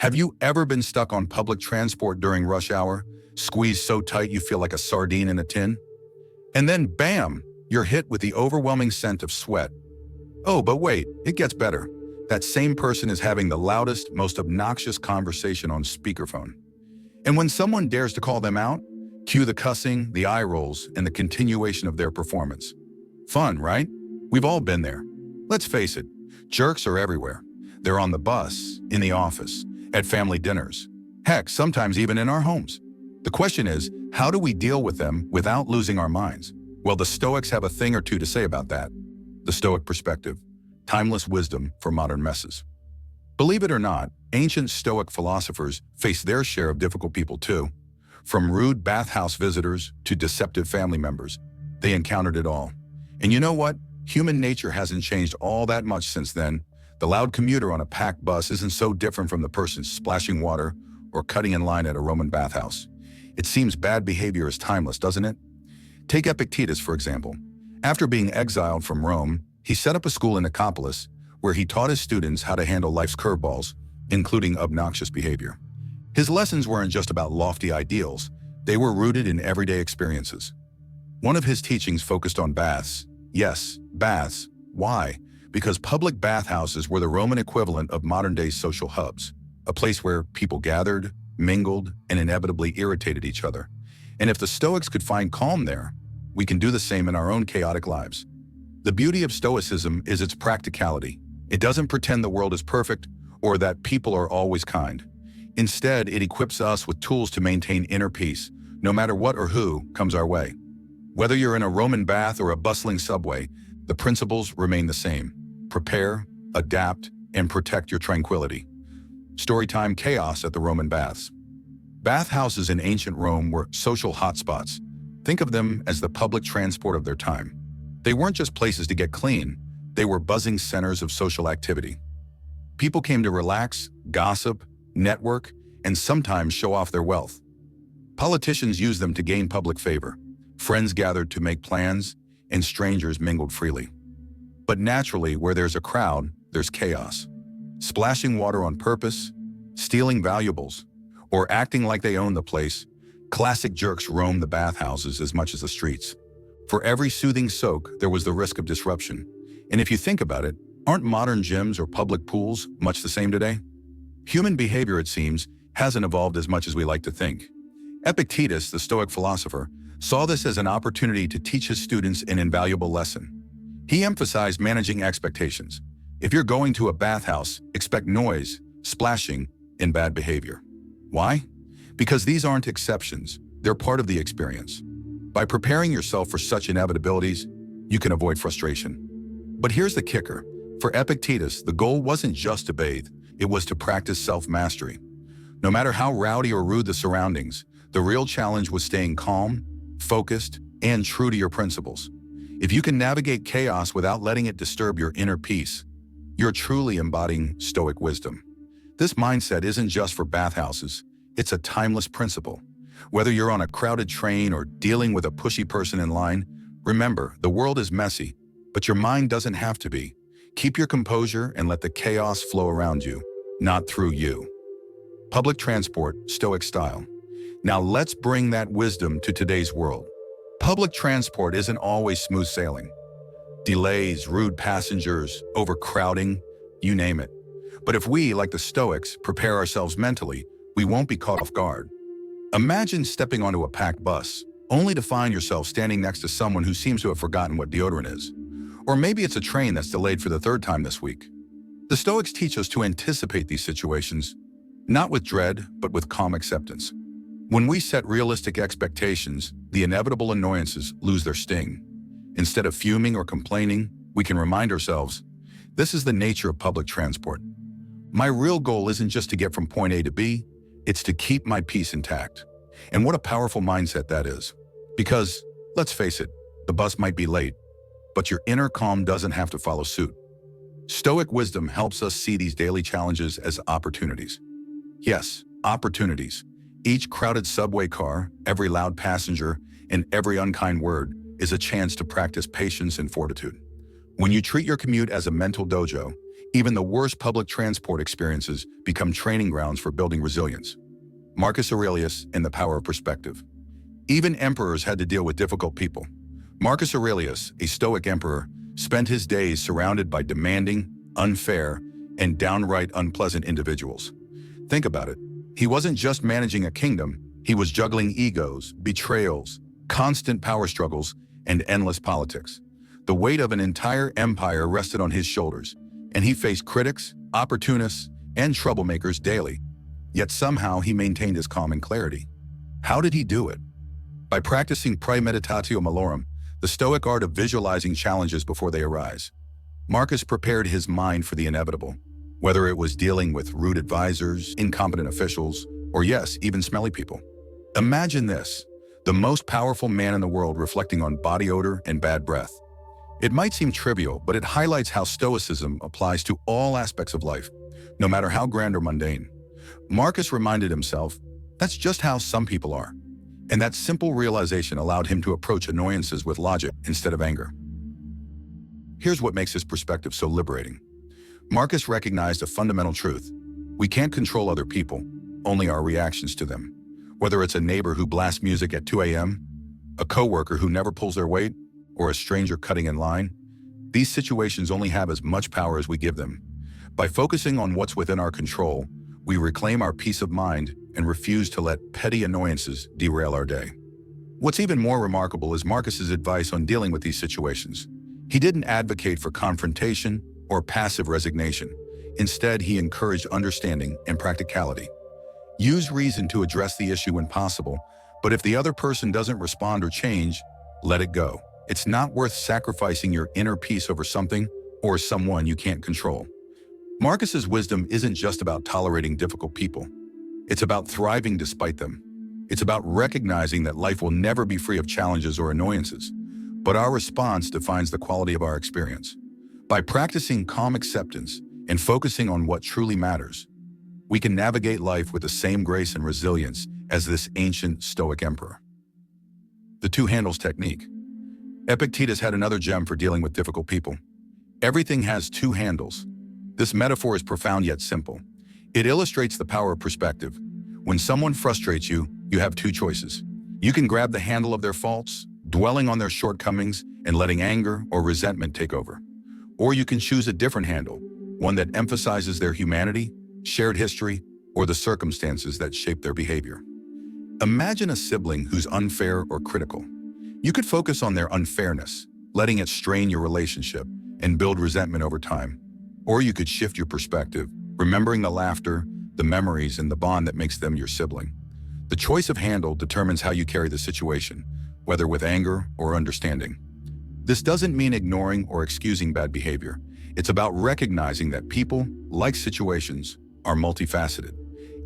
Have you ever been stuck on public transport during rush hour, squeezed so tight you feel like a sardine in a tin? And then bam, you're hit with the overwhelming scent of sweat. Oh, but wait, it gets better. That same person is having the loudest, most obnoxious conversation on speakerphone. And when someone dares to call them out, cue the cussing, the eye rolls, and the continuation of their performance. Fun, right? We've all been there. Let's face it, jerks are everywhere. They're on the bus, in the office, at family dinners. Heck, sometimes even in our homes. The question is, how do we deal with them without losing our minds? Well, the Stoics have a thing or two to say about that. The Stoic perspective, timeless wisdom for modern messes. Believe it or not, ancient Stoic philosophers faced their share of difficult people too. From rude bathhouse visitors to deceptive family members, they encountered it all. And you know what? Human nature hasn't changed all that much since then. The loud commuter on a packed bus isn't so different from the person splashing water or cutting in line at a Roman bathhouse. It seems bad behavior is timeless, doesn't it? Take Epictetus, for example. After being exiled from Rome, he set up a school in Nicopolis where he taught his students how to handle life's curveballs, including obnoxious behavior. His lessons weren't just about lofty ideals, they were rooted in everyday experiences. One of his teachings focused on baths. Yes, baths. Why? Because public bathhouses were the Roman equivalent of modern-day social hubs, a place where people gathered, mingled, and inevitably irritated each other. And if the Stoics could find calm there, we can do the same in our own chaotic lives. The beauty of Stoicism is its practicality. It doesn't pretend the world is perfect or that people are always kind. Instead, it equips us with tools to maintain inner peace, no matter what or who comes our way. Whether you're in a Roman bath or a bustling subway, the principles remain the same. Prepare, adapt, and protect your tranquility. Storytime: chaos at the Roman baths. Bathhouses in ancient Rome were social hotspots. Think of them as the public transport of their time. They weren't just places to get clean, they were buzzing centers of social activity. People came to relax, gossip, network, and sometimes show off their wealth. Politicians used them to gain public favor. Friends gathered to make plans, and strangers mingled freely. But naturally, where there's a crowd, there's chaos. Splashing water on purpose, stealing valuables, or acting like they own the place, classic jerks roam the bathhouses as much as the streets. For every soothing soak, there was the risk of disruption. And if you think about it, aren't modern gyms or public pools much the same today? Human behavior, it seems, hasn't evolved as much as we like to think. Epictetus, the Stoic philosopher, saw this as an opportunity to teach his students an invaluable lesson. He emphasized managing expectations. If you're going to a bathhouse, expect noise, splashing, and bad behavior. Why? Because these aren't exceptions, they're part of the experience. By preparing yourself for such inevitabilities, you can avoid frustration. But here's the kicker. For Epictetus, the goal wasn't just to bathe, it was to practice self-mastery. No matter how rowdy or rude the surroundings, the real challenge was staying calm, focused, and true to your principles. If you can navigate chaos without letting it disturb your inner peace, you're truly embodying Stoic wisdom. This mindset isn't just for bathhouses, it's a timeless principle. Whether you're on a crowded train or dealing with a pushy person in line, remember, the world is messy, but your mind doesn't have to be. Keep your composure and let the chaos flow around you, not through you. Public transport, Stoic style. Now let's bring that wisdom to today's world. Public transport isn't always smooth sailing. Delays, rude passengers, overcrowding, you name it. But if we, like the Stoics, prepare ourselves mentally, we won't be caught off guard. Imagine stepping onto a packed bus, only to find yourself standing next to someone who seems to have forgotten what deodorant is. Or maybe it's a train that's delayed for the third time this week. The Stoics teach us to anticipate these situations, not with dread, but with calm acceptance. When we set realistic expectations, the inevitable annoyances lose their sting. Instead of fuming or complaining, we can remind ourselves, this is the nature of public transport. My real goal isn't just to get from point A to B, it's to keep my peace intact. And what a powerful mindset that is. Because, let's face it, the bus might be late, but your inner calm doesn't have to follow suit. Stoic wisdom helps us see these daily challenges as opportunities. Yes, opportunities. Each crowded subway car, every loud passenger, and every unkind word is a chance to practice patience and fortitude. When you treat your commute as a mental dojo, Even the worst public transport experiences become training grounds for building resilience. Marcus Aurelius and the power of perspective. Even emperors had to deal with difficult people. Marcus Aurelius, a Stoic emperor, spent his days surrounded by demanding, unfair, and downright unpleasant individuals. Think about it. He wasn't just managing a kingdom, he was juggling egos, betrayals, constant power struggles, and endless politics. The weight of an entire empire rested on his shoulders, and he faced critics, opportunists, and troublemakers daily. Yet somehow he maintained his calm and clarity. How did he do it? By practicing premeditatio malorum, the Stoic art of visualizing challenges before they arise. Marcus prepared his mind for the inevitable, whether it was dealing with rude advisors, incompetent officials, or yes, even smelly people. Imagine this, the most powerful man in the world reflecting on body odor and bad breath. It might seem trivial, but it highlights how Stoicism applies to all aspects of life, no matter how grand or mundane. Marcus reminded himself, that's just how some people are. And that simple realization allowed him to approach annoyances with logic instead of anger. Here's what makes his perspective so liberating. Marcus recognized a fundamental truth. We can't control other people, only our reactions to them. Whether it's a neighbor who blasts music at 2 a.m., a coworker who never pulls their weight, or a stranger cutting in line, these situations only have as much power as we give them. By focusing on what's within our control, we reclaim our peace of mind and refuse to let petty annoyances derail our day. What's even more remarkable is Marcus's advice on dealing with these situations. He didn't advocate for confrontation or passive resignation. Instead, he encouraged understanding and practicality. Use reason to address the issue when possible, but if the other person doesn't respond or change, let it go. It's not worth sacrificing your inner peace over something or someone you can't control. Marcus's wisdom isn't just about tolerating difficult people. It's about thriving despite them. It's about recognizing that life will never be free of challenges or annoyances, but our response defines the quality of our experience. By practicing calm acceptance and focusing on what truly matters, we can navigate life with the same grace and resilience as this ancient Stoic emperor. The two handles technique. Epictetus had another gem for dealing with difficult people. Everything has two handles. This metaphor is profound yet simple. It illustrates the power of perspective. When someone frustrates you, you have two choices. You can grab the handle of their faults, dwelling on their shortcomings and letting anger or resentment take over. Or you can choose a different handle, one that emphasizes their humanity, shared history, or the circumstances that shape their behavior. Imagine a sibling who's unfair or critical. You could focus on their unfairness, letting it strain your relationship and build resentment over time. Or you could shift your perspective, remembering the laughter, the memories, and the bond that makes them your sibling. The choice of handle determines how you carry the situation, whether with anger or understanding. This doesn't mean ignoring or excusing bad behavior. It's about recognizing that people, like situations, are multifaceted.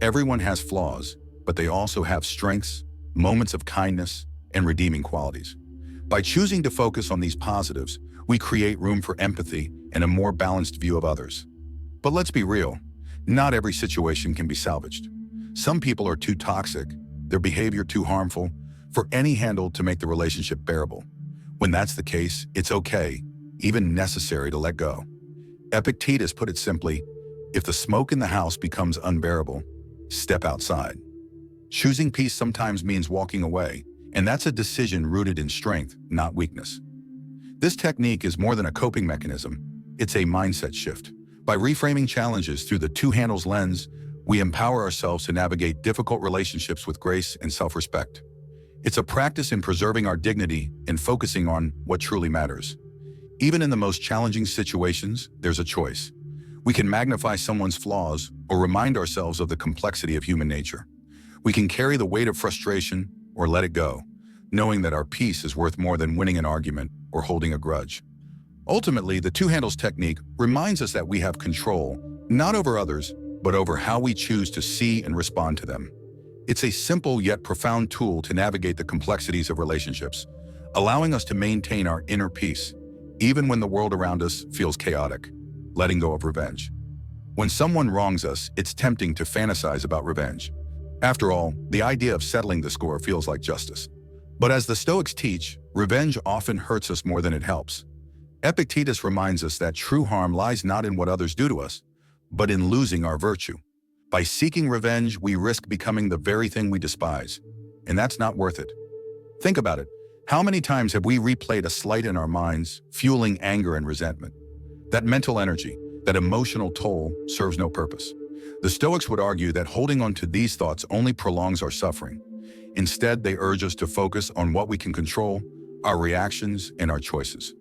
Everyone has flaws, but they also have strengths, moments of kindness, and redeeming qualities. By choosing to focus on these positives, we create room for empathy and a more balanced view of others. But let's be real, not every situation can be salvaged. Some people are too toxic, their behavior too harmful, for any handle to make the relationship bearable. When that's the case, it's okay, even necessary to let go. Epictetus put it simply, if the smoke in the house becomes unbearable, step outside. Choosing peace sometimes means walking away, and that's a decision rooted in strength, not weakness. This technique is more than a coping mechanism, it's a mindset shift. By reframing challenges through the two handles lens, we empower ourselves to navigate difficult relationships with grace and self-respect. It's a practice in preserving our dignity and focusing on what truly matters. Even in the most challenging situations, there's a choice. We can magnify someone's flaws or remind ourselves of the complexity of human nature. We can carry the weight of frustration or let it go, knowing that our peace is worth more than winning an argument or holding a grudge. Ultimately, the two handles technique reminds us that we have control, not over others, but over how we choose to see and respond to them. It's a simple yet profound tool to navigate the complexities of relationships, allowing us to maintain our inner peace, even when the world around us feels chaotic. Letting go of revenge. When someone wrongs us, it's tempting to fantasize about revenge. After all, the idea of settling the score feels like justice. But as the Stoics teach, revenge often hurts us more than it helps. Epictetus reminds us that true harm lies not in what others do to us, but in losing our virtue. By seeking revenge, we risk becoming the very thing we despise, and that's not worth it. Think about it. How many times have we replayed a slight in our minds, fueling anger and resentment? That mental energy, that emotional toll, serves no purpose. The Stoics would argue that holding on to these thoughts only prolongs our suffering. Instead, they urge us to focus on what we can control, our reactions, and our choices.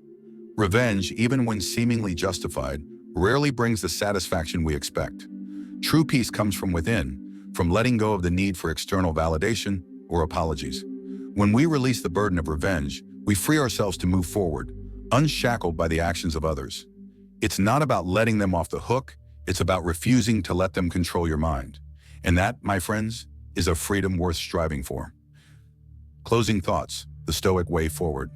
Revenge, even when seemingly justified, rarely brings the satisfaction we expect. True peace comes from within, from letting go of the need for external validation or apologies. When we release the burden of revenge, we free ourselves to move forward, unshackled by the actions of others. It's not about letting them off the hook, it's about refusing to let them control your mind. And that, my friends, is a freedom worth striving for. Closing thoughts, the Stoic way forward.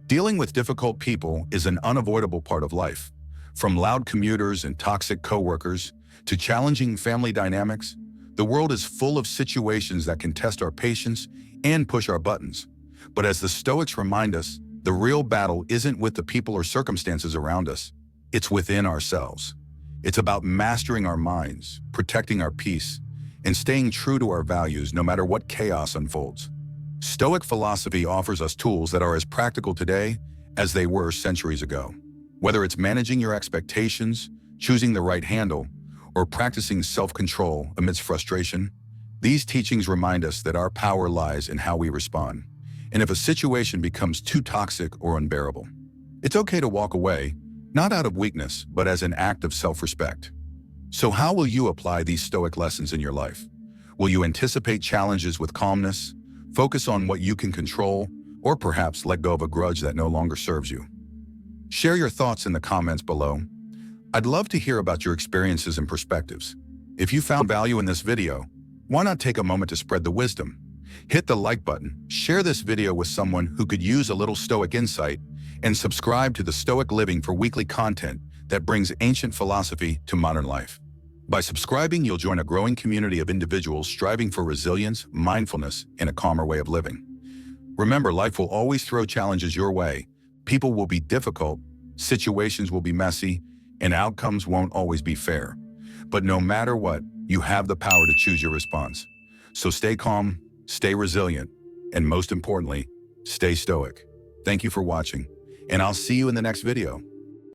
Dealing with difficult people is an unavoidable part of life. From loud commuters and toxic coworkers to challenging family dynamics, the world is full of situations that can test our patience and push our buttons. But as the Stoics remind us, the real battle isn't with the people or circumstances around us. It's within ourselves. It's about mastering our minds, protecting our peace, and staying true to our values no matter what chaos unfolds. Stoic philosophy offers us tools that are as practical today as they were centuries ago. Whether it's managing your expectations, choosing the right handle, or practicing self-control amidst frustration, these teachings remind us that our power lies in how we respond. And if a situation becomes too toxic or unbearable, it's okay to walk away, not out of weakness, but as an act of self-respect. So how will you apply these Stoic lessons in your life? Will you anticipate challenges with calmness, focus on what you can control, or perhaps let go of a grudge that no longer serves you? Share your thoughts in the comments below. I'd love to hear about your experiences and perspectives. If you found value in this video, why not take a moment to spread the wisdom? Hit the like button, share this video with someone who could use a little Stoic insight, and subscribe to the Stoic Living for weekly content that brings ancient philosophy to modern life. By subscribing, you'll join a growing community of individuals striving for resilience, mindfulness, and a calmer way of living. Remember, life will always throw challenges your way. People will be difficult, situations will be messy, and outcomes won't always be fair. But no matter what, you have the power to choose your response. So stay calm, stay resilient, and most importantly, stay stoic. Thank you for watching, and I'll see you in the next video.